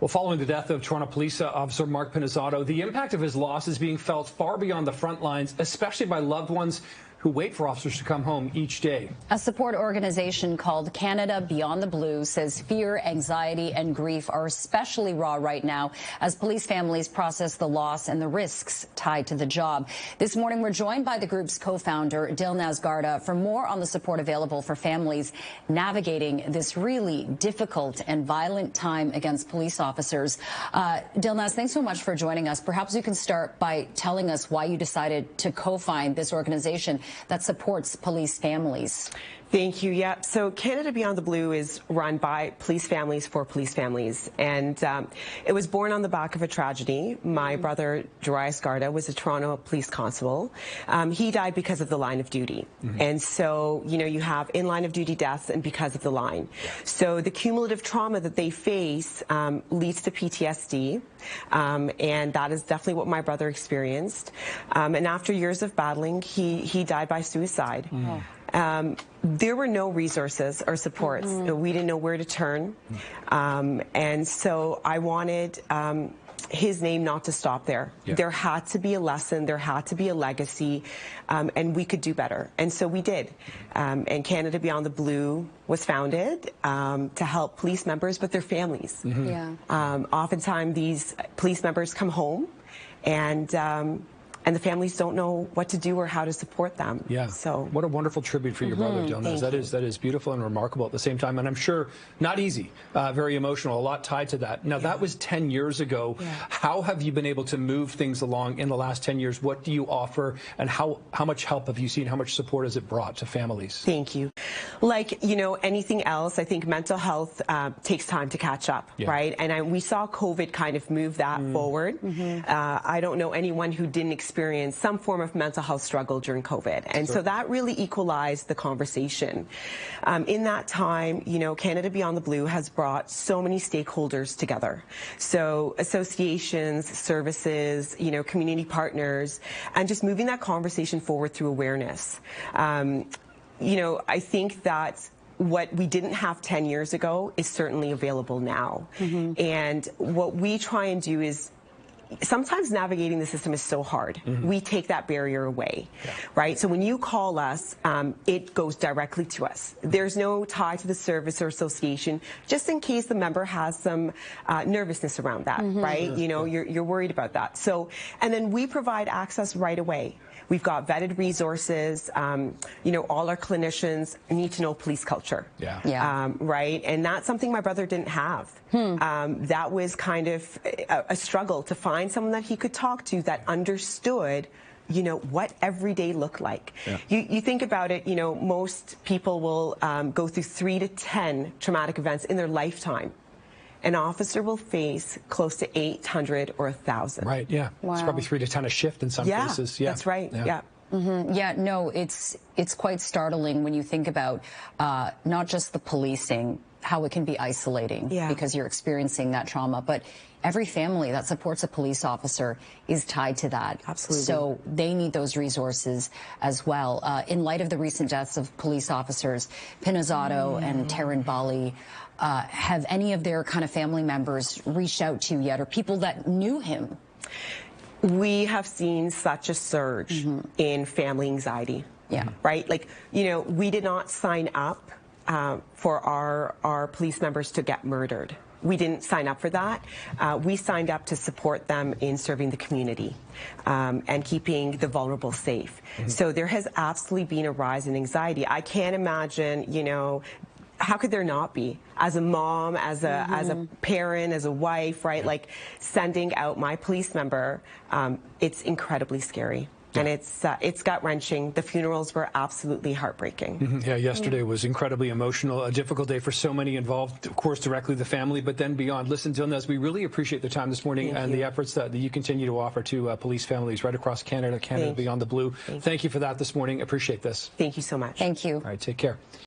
Well, following the death of Toronto Police Officer Mark Pinizzato, the impact of his loss is being felt far beyond the front lines, especially by loved ones who wait for officers to come home each day. A support organization called Canada Beyond the Blue says fear, anxiety, and grief are especially raw right now as police families process the loss and the risks tied to the job. This morning, we're joined by the group's co-founder, Dilnaz Garda, for more on the support available for families navigating this really difficult and violent time against police officers. Dilnaz, thanks so much for joining us. Perhaps you can start by telling us why you decided to co-found this organization that supports police families. Thank you. Yeah. So Canada Beyond the Blue is run by police families for police families. And it was born on the back of a tragedy. My brother, Dilnaz Garda, was a Toronto police constable. He died because of the line of duty. And so, you know, you have in line of duty deaths and because of the line. So the cumulative trauma that they face leads to PTSD. And that is definitely what my brother experienced. And after years of battling, he died by suicide. There were no resources or supports. We didn't know where to turn. And so I wanted his name not to stop there. There had to be a lesson. There had to be a legacy. And we could do better. And so we did. And Canada Beyond the Blue was founded to help police members with their families. Oftentimes these police members come home and the families don't know what to do or how to support them. So what a wonderful tribute for your brother, Dilnaz. That is beautiful and remarkable at the same time, and I'm sure not easy, very emotional, a lot tied to that. Now, that was 10 years ago. How have you been able to move things along in the last 10 years? What do you offer, and how much help have you seen? How much support has it brought to families? Thank you. Like, you know, anything else, I think mental health takes time to catch up, right? And we saw COVID kind of move that forward. I don't know anyone who didn't experience some form of mental health struggle during COVID. And so that really equalized the conversation. In that time, you know, Canada Beyond the Blue has brought so many stakeholders together. So associations, services, you know, community partners, and just moving that conversation forward through awareness. You know, I think that what we didn't have 10 years ago is certainly available now. And what we try and do is, sometimes navigating the system is so hard. We take that barrier away, right? So when you call us, it goes directly to us. There's no tie to the service or association, just in case the member has some nervousness around that, right? You know, you're worried about that. So, and then we provide access right away. We've got vetted resources. You know, all our clinicians need to know police culture. Right? And that's something my brother didn't have. That was kind of a struggle to find someone that he could talk to that understood, you know, what every day looked like. You think about it, you know, most people will go through 3 to 10 traumatic events in their lifetime. An officer will face close to 800 or 1,000. Right, It's probably 3 to 10 a shift in some cases. That's right, no, it's quite startling when you think about not just the policing, how it can be isolating because you're experiencing that trauma, but every family that supports a police officer is tied to that. Absolutely. So they need those resources as well. In light of the recent deaths of police officers, Pinizzato and Taryn Bali, have any of their kind of family members reached out to you yet, or people that knew him? We have seen such a surge in family anxiety. Right? Like, you know, we did not sign up for our police members to get murdered. We didn't sign up for that. We signed up to support them in serving the community and keeping the vulnerable safe. So there has absolutely been a rise in anxiety. I can't imagine, you know, how could there not be? As a mom, as a parent, as a wife, right? Like, sending out my police member, it's incredibly scary. And it's gut-wrenching. The funerals were absolutely heartbreaking. Yesterday was incredibly emotional, a difficult day for so many involved, of course, directly the family, but then beyond. Listen, Dilnaz, we really appreciate the time this morning and the efforts that you continue to offer to police families right across Canada, Canada Beyond the Blue. Thank you for that this morning. Appreciate this. Thank you so much. Thank you. All right, take care.